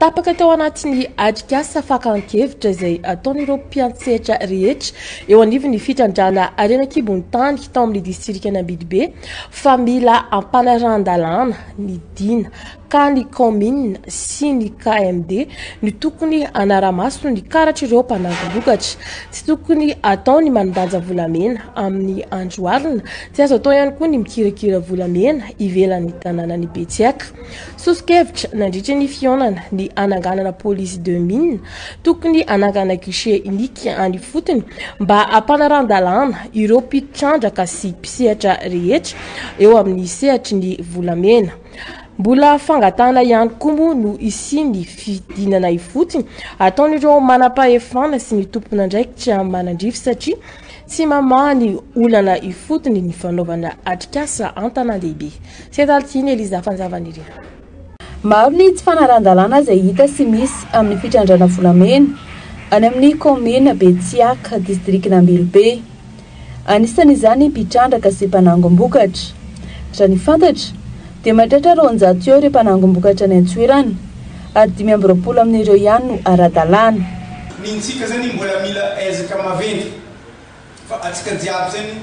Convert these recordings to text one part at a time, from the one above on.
tapaka teo anatin'ny adikasa fakan-kevitra izay ataon'ireo mpiantsehatra rehetra eo anivon'ny fitrandrana Arenakibon'ny tany tao amin'ny distrika Ambidibe fa mila ampanarahana ny dina ka ny commune sy ny KMD ny tokony anaramaso ny karatr'ireo mpanangom-bokatra, tsy tokony atao ny manandanja volamena amin'ny andro alina, tsy azo atao ihany koa ny mikirakira volamena ivelan'ny tanànan'ny Betsiaka. Sosokevitra nandritra ny fionana ny ananganana police de mine tokony anangana guichet unique any fotony mba ampanarahana ireo mpitrandraka sy mpisehatra rehetra eo amin'ny sehatry ny volamena. Mbola fangatana ihany koa no isin'ny fidinana ifotony ataon'ireo manam-pahefana sy ny tompon'andraikitra manandrify satria tsy mamaha ny olana ifotony ny fanaovana atrikasa an-tanan-dehibe. Setaltiny Eliza Fanjavanirina. Maro ny tsy fanarahana izay hita sy misy amin'ny fitrandrana volamena any amin'ny commune Betsiaka distrikina Ambidibe. Anisan'izany mpitrandraka sy mpanangom-bokatra. Raha ny fantatra dia mahatratra 200 eo ireo mpanangom-bokatra any an-tsoerana ary 520 amin'ireo ihany no ara-dalàna. Nintsika zany mbola mila ezaka maventy fa atsika jiaby zany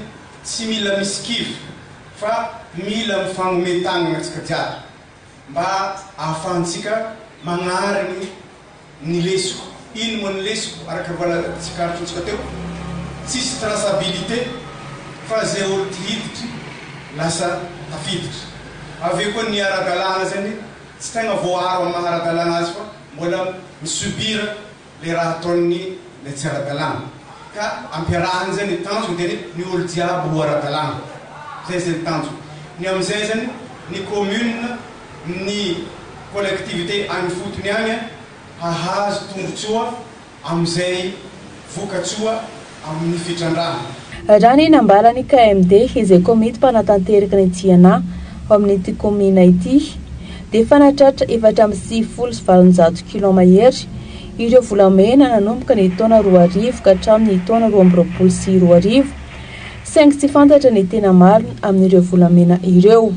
tsy mila miskivy fa mila mifagnometana atsika jiaby mba ahafahantsika magnariny ny lesoko. Ino moa ny lesoko araka vala tsikaritrontsika teo tsisy traçabilité fa zay olo hiditry lasa tafiditra. Aveo koa ny ara-dalàna zany tsy tegna voaro amin'ny ara-dalàna azy fa mbola misubira le raha ataon'ny le tsy ara-dalàna ka ampiarahany zany tanjony dia ny olo jiaby ho ara-dalàna. Zay zany tanjony. Ny amizay zany ny commune ny collectivité any fotony agny hahazo tombotsoa amizay vokatsoa amin'ny fitrandrana. Raha ny nambalany KMD izay komity mpanatanteraka ny Tsiana amin'ity commune ity dia fanatratra 470 km ireo volamena nanomboka ny taona 2000 ka hatramin'ny taona 2022. Saingy tsy fantatra ny tena marina amin'ireo volamena ireo.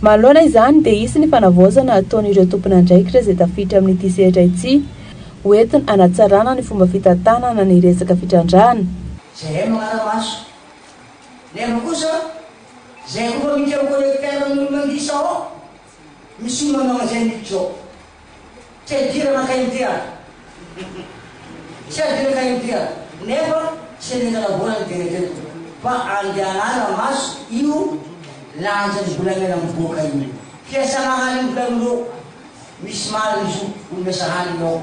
Manoloana izany dia isy ny fanavaozana ataon'ireo tompon'andraikitra izay tafiditra amin'ity sehatra ity hoentiny hanatsarana ny fomba fitantanana ny resaka fitrandrana. Zay magnaramaso. Nefa kosa zay koa mikeo collecteur amin'ny mandisa ao misy manao zay mitso. Tsy dirana kaintia. Tsy dirana kaintia. Nefa tsy nena bona direkte. Fa andianana maso io lanja ny volamena miboaka io. Fiasana hany volameno misy mara izy umesa hany ao.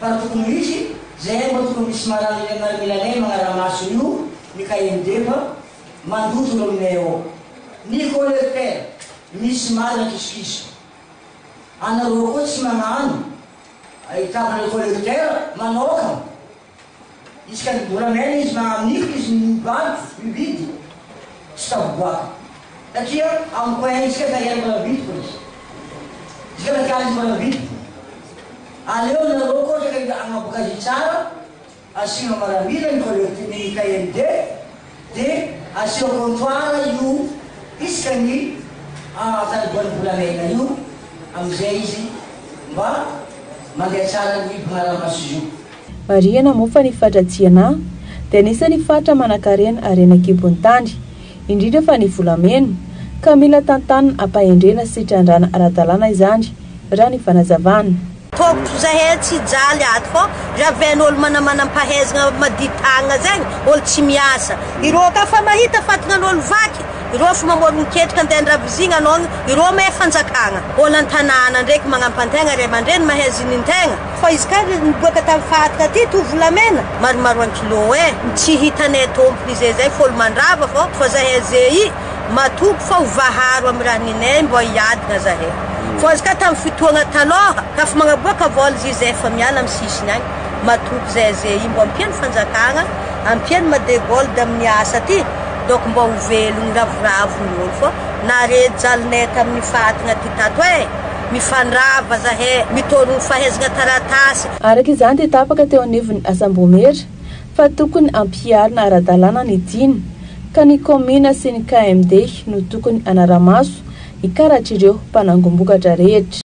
Fa tokony misy zay mba tokony misy mara milanay magnaramaso io ny KMD fa mandoto aminay ao. Ny collecteur misy marina kisikisy. Anareo koa tsy magnano. Ahitana ny collecteur manoka. Isika ny volamena izy magnamniko izy mibaly, mividy. Tsy tavoboaka. Satria amin'ny poin isika tariany mbola vidy ko izy. Isika tariany mbola vidy. Aleo nareo koa saka agnabokazy tsara, asina maramila ny collecteur ny KMD, dia asina comptoir io isika ny tariboan'ny volamena io amizay izy mba mandeha tsara ny mpanaramaso io. Mariana mofa ny fatra Tsiana dia anisan'ny fatra manan-karena Arenakibon'ny tany, indrindra fa ny volamena ka mila tantanana ampahendrena sy trandrana ara-dalàna izany raha ny fanazavana. Toko zahay tsy jaly ato fô raven'olo manam-pahaizana maditagna zegny olo tsy miasa. Ireo ka fa mahita fatinan'olo vaky ireo fa mamorona ketrika andeha andravizigna anao ireo mahay fanjakagna. Olo an-tanàna ndraiky magnampantena ray aman-dreny mahay zinintena. Fa izy ka niboaka tamin'ny fatika ty to volamena maromaro an kilo tsy hitanay tompony zay folo mandrava fô fa zahay zay matoky fa hovaharo amin'ny raha ninay mbo hiadina zahay. Fa izy ka tamin'ny fitoana taloha ka fa magnaboaka vola zay fa miala amin'ny sisiny agny matoky zay mbo ampiany fanjakagna ampiany madegold amin'ny asa ty donc mbo ho velogny ravoravo fô nare jalinay tamin'ny fatina ty tato mifandrava zahay mitôrogny fahaizana taratasy. Araka izany dia tapaka teo anivon'ny asambomera fa tokony ampiarina ara-dalàna ny dina ka ny commune sy ny KMD no tokony anaramaso ikaratr'ireo mpanangom-bokatra rehetra.